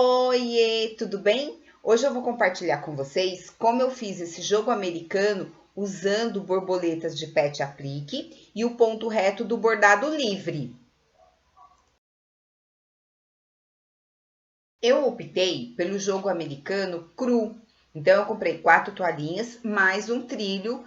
Oiê, tudo bem? Hoje eu vou compartilhar com vocês como eu fiz esse jogo americano usando borboletas de pet aplique e o ponto reto do bordado livre. Eu optei pelo jogo americano cru, então eu comprei 4 toalhinhas mais um trilho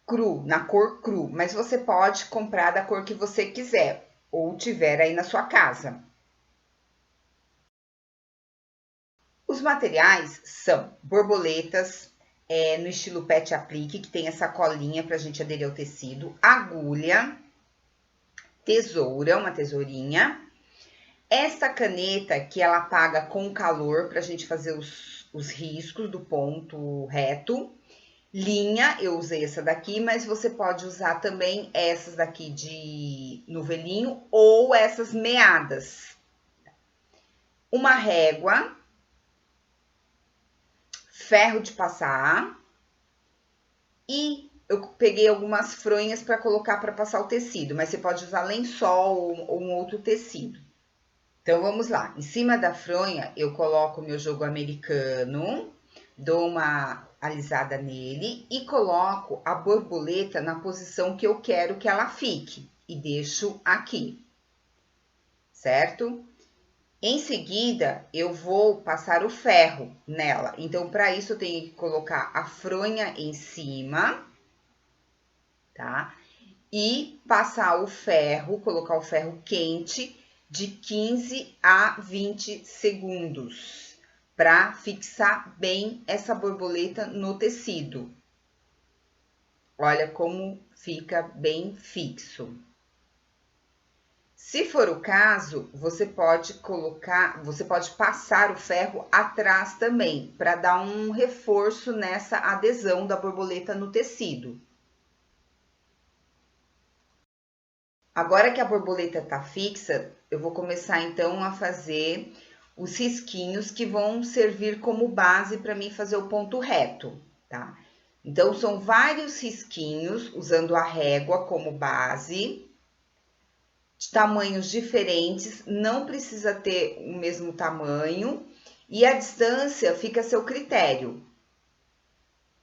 cru, na cor cru, mas você pode comprar da cor que você quiser ou tiver aí na sua casa. Os materiais são borboletas, no estilo pet aplique, que tem essa colinha para a gente aderir ao tecido, agulha, tesoura, uma tesourinha, essa caneta que ela apaga com calor para a gente fazer os riscos do ponto reto, linha, eu usei essa daqui, mas você pode usar também essas daqui de novelinho ou essas meadas. Uma régua, ferro de passar e eu peguei algumas fronhas para colocar para passar o tecido, mas você pode usar lençol ou um outro tecido. Então vamos lá, em cima da fronha eu coloco o meu jogo americano, dou uma alisada nele e coloco a borboleta na posição que eu quero que ela fique e deixo aqui, certo? Em seguida, eu vou passar o ferro nela. Então, para isso, eu tenho que colocar a fronha em cima, tá? E passar o ferro, colocar o ferro quente de 15 a 20 segundos, para fixar bem essa borboleta no tecido. Olha como fica bem fixo. Se for o caso, você pode passar o ferro atrás também, para dar um reforço nessa adesão da borboleta no tecido. Agora que a borboleta está fixa, eu vou começar então a fazer os risquinhos que vão servir como base para mim fazer o ponto reto, tá? Então, são vários risquinhos, usando a régua como base, de tamanhos diferentes, não precisa ter o mesmo tamanho e a distância fica a seu critério.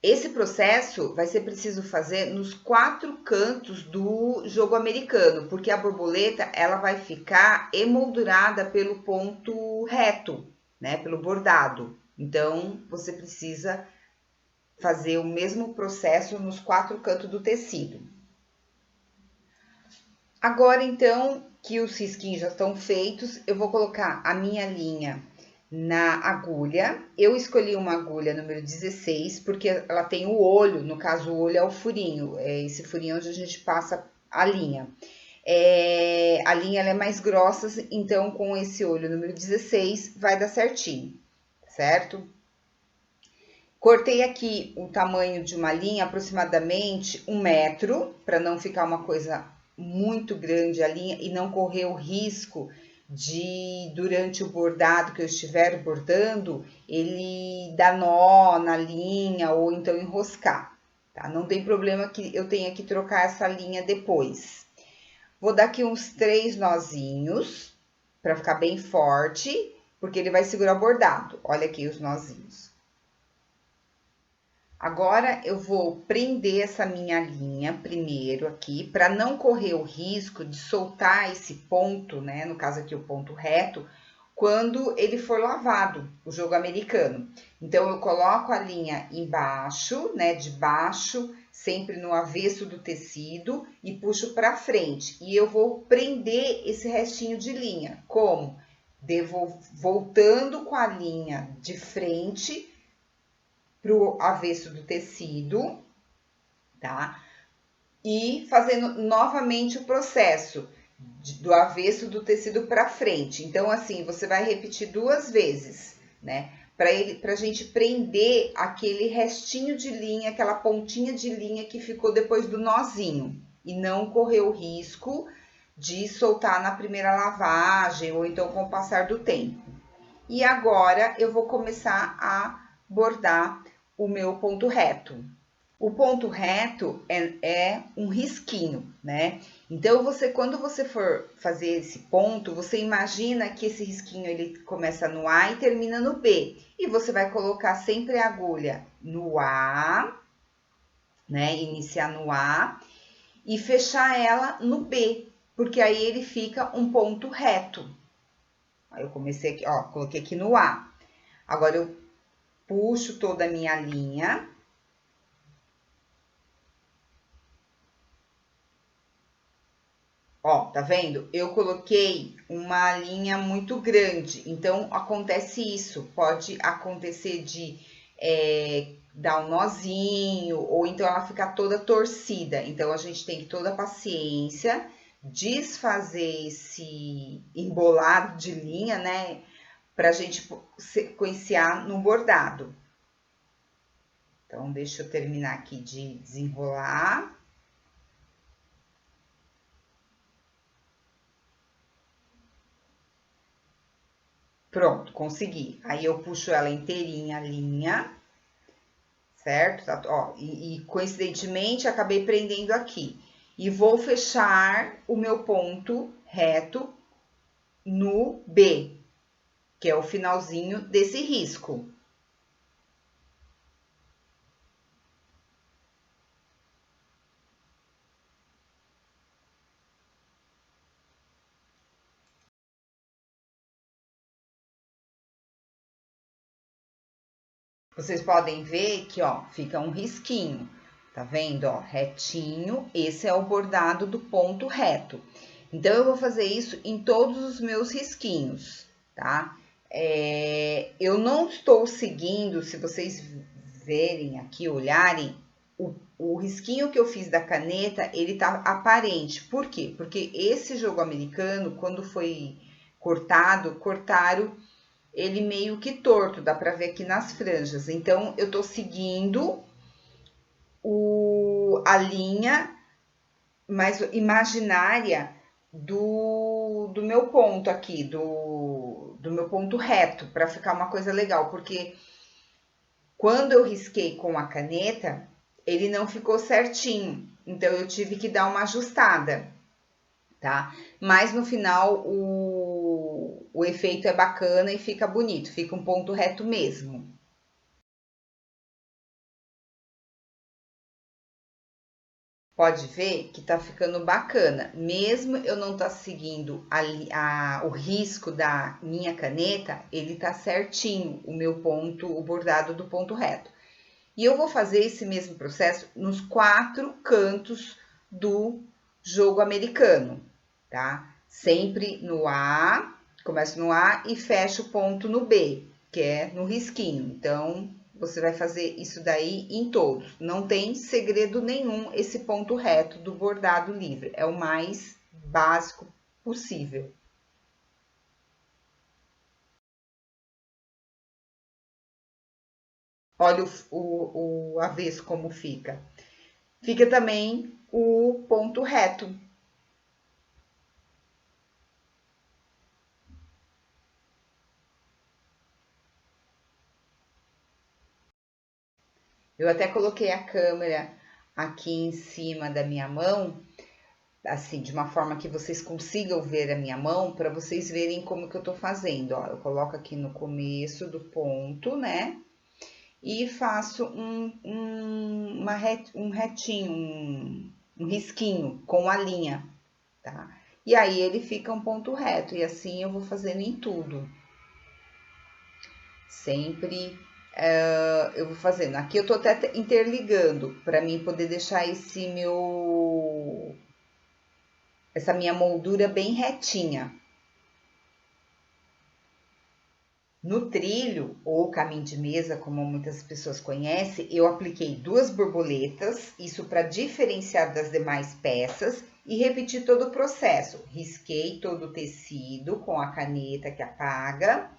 Esse processo vai ser preciso fazer nos 4 cantos do jogo americano, porque a borboleta ela vai ficar emoldurada pelo ponto reto, né, pelo bordado. Então, você precisa fazer o mesmo processo nos 4 cantos do tecido. Agora, então, que os risquinhos já estão feitos, eu vou colocar a minha linha na agulha. Eu escolhi uma agulha número 16, porque ela tem o olho, no caso, o olho é o furinho, é esse furinho onde a gente passa a linha. A linha ela é mais grossa, então com esse olho número 16 vai dar certinho, certo? Cortei aqui o tamanho de uma linha, aproximadamente 1 metro, para não ficar uma coisa muito grande a linha e não correr o risco de, durante o bordado que eu estiver bordando, ele dar nó na linha ou então enroscar, tá? Não tem problema que eu tenha que trocar essa linha depois. Vou dar aqui uns 3 nozinhos, para ficar bem forte, porque ele vai segurar o bordado. Olha aqui os nozinhos. Agora, eu vou prender essa minha linha primeiro aqui, para não correr o risco de soltar esse ponto, né? No caso aqui, o ponto reto, quando ele for lavado, o jogo americano. Então, eu coloco a linha embaixo, né? De baixo, sempre no avesso do tecido e puxo para frente. E eu vou prender esse restinho de linha. Como? Voltando com a linha de frente pro avesso do tecido, tá? E fazendo novamente o processo do avesso do tecido para frente. Então, assim, você vai repetir 2 vezes, né? Pra gente prender aquele restinho de linha, aquela pontinha de linha que ficou depois do nozinho. E não correr o risco de soltar na primeira lavagem ou então com o passar do tempo. E agora, eu vou começar a bordar o meu ponto reto. O ponto reto é um risquinho, né? Então, quando você for fazer esse ponto, você imagina que esse risquinho ele começa no A e termina no B. E você vai colocar sempre a agulha no A, né? Iniciar no A e fechar ela no B, porque aí ele fica um ponto reto. Aí eu comecei aqui, ó, coloquei aqui no A. Agora eu puxo toda a minha linha. Ó, tá vendo? Eu coloquei uma linha muito grande, então acontece isso. Pode acontecer de dar um nozinho, ou então ela ficar toda torcida. Então a gente tem que ter toda a paciência, desfazer esse embolado de linha, né? Pra gente sequenciar no bordado. Então, deixa eu terminar aqui de desenrolar. Pronto, consegui. Aí eu puxo ela inteirinha a linha, certo? Tá, ó, e coincidentemente acabei prendendo aqui. E vou fechar o meu ponto reto no B, que é o finalzinho desse risco. Vocês podem ver que, ó, fica um risquinho, tá vendo, ó, retinho. Esse é o bordado do ponto reto. Então, eu vou fazer isso em todos os meus risquinhos, tá? Eu não estou seguindo, se vocês verem aqui, olharem, o risquinho que eu fiz da caneta, ele tá aparente. Por quê? Porque esse jogo americano, quando foi cortaram ele meio que torto, dá pra ver aqui nas franjas. Então, eu tô seguindo a linha mais imaginária do meu ponto aqui, do meu ponto reto, para ficar uma coisa legal, porque quando eu risquei com a caneta, ele não ficou certinho, então eu tive que dar uma ajustada, tá? Mas no final o efeito é bacana e fica bonito, fica um ponto reto mesmo. Pode ver que tá ficando bacana. Mesmo eu não tá seguindo o risco da minha caneta, ele tá certinho, o meu ponto, o bordado do ponto reto. E eu vou fazer esse mesmo processo nos 4 cantos do jogo americano, tá? Sempre no A, começo no A e fecho o ponto no B, que é no risquinho. Então, você vai fazer isso daí em todos. Não tem segredo nenhum esse ponto reto do bordado livre. É o mais básico possível. Olha o avesso como fica. Fica também o ponto reto. Eu até coloquei a câmera aqui em cima da minha mão, assim, de uma forma que vocês consigam ver a minha mão, para vocês verem como que eu tô fazendo, ó. Eu coloco aqui no começo do ponto, né? E faço um retinho, um risquinho com a linha, tá? E aí ele fica um ponto reto, e assim eu vou fazendo em tudo. Sempre eu vou fazendo. Aqui eu tô até interligando para mim poder deixar essa minha moldura bem retinha. No trilho, ou caminho de mesa, como muitas pessoas conhecem, eu apliquei 2 borboletas, isso para diferenciar das demais peças, e repeti todo o processo. Risquei todo o tecido com a caneta que apaga,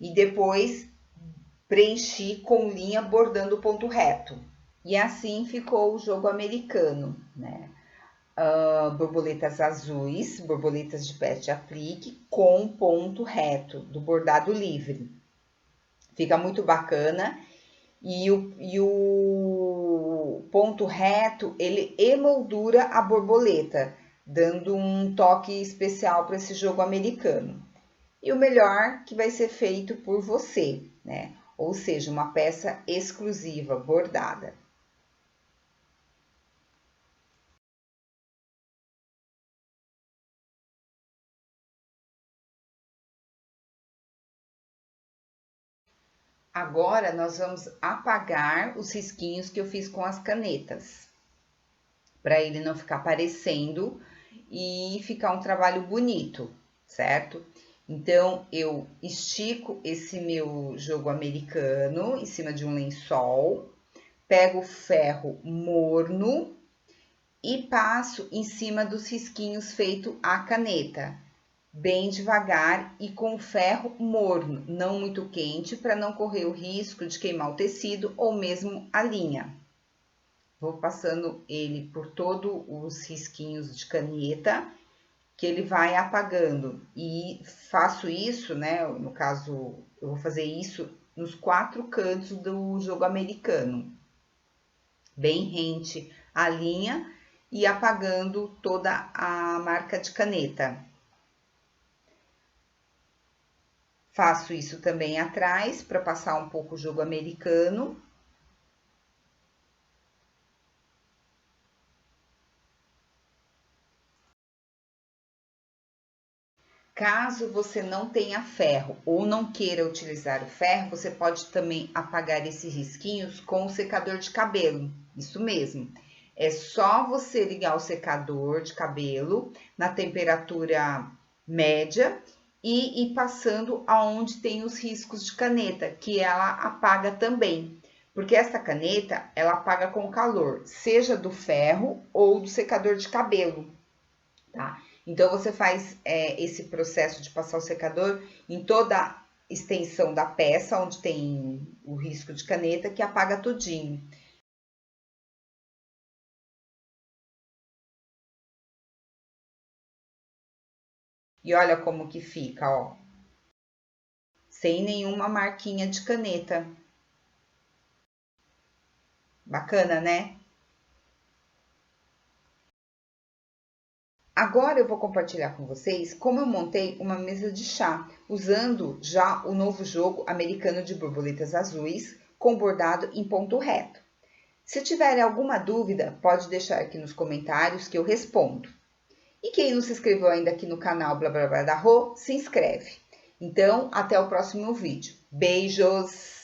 e depois preenchi com linha bordando o ponto reto. E assim ficou o jogo americano, né? Borboletas azuis, borboletas de pet aplique com ponto reto do bordado livre. Fica muito bacana. E o ponto reto, ele emoldura a borboleta, dando um toque especial para esse jogo americano. E o melhor que vai ser feito por você, né? Ou seja, uma peça exclusiva, bordada. Agora nós vamos apagar os risquinhos que eu fiz com as canetas, para ele não ficar aparecendo e ficar um trabalho bonito, certo? Então eu estico esse meu jogo americano em cima de um lençol, pego o ferro morno e passo em cima dos risquinhos feito à caneta, bem devagar e com o ferro morno, não muito quente, para não correr o risco de queimar o tecido ou mesmo a linha. Vou passando ele por todos os risquinhos de caneta, que ele vai apagando. E faço isso, né? No caso, eu vou fazer isso nos 4 cantos do jogo americano. Bem rente a linha e apagando toda a marca de caneta. Faço isso também atrás, para passar um pouco o jogo americano. Caso você não tenha ferro ou não queira utilizar o ferro, você pode também apagar esses risquinhos com o secador de cabelo. Isso mesmo. É só você ligar o secador de cabelo na temperatura média e ir passando aonde tem os riscos de caneta, que ela apaga também. Porque essa caneta, ela apaga com calor, seja do ferro ou do secador de cabelo, tá? Então, você faz esse processo de passar o secador em toda a extensão da peça, onde tem o risco de caneta, que apaga tudinho. E olha como que fica, ó. Sem nenhuma marquinha de caneta. Bacana, né? Agora eu vou compartilhar com vocês como eu montei uma mesa de chá, usando já o novo jogo americano de borboletas azuis, com bordado em ponto reto. Se tiver alguma dúvida, pode deixar aqui nos comentários que eu respondo. E quem não se inscreveu ainda aqui no canal Blá Blá Blá da Rô, se inscreve. Então, até o próximo vídeo. Beijos!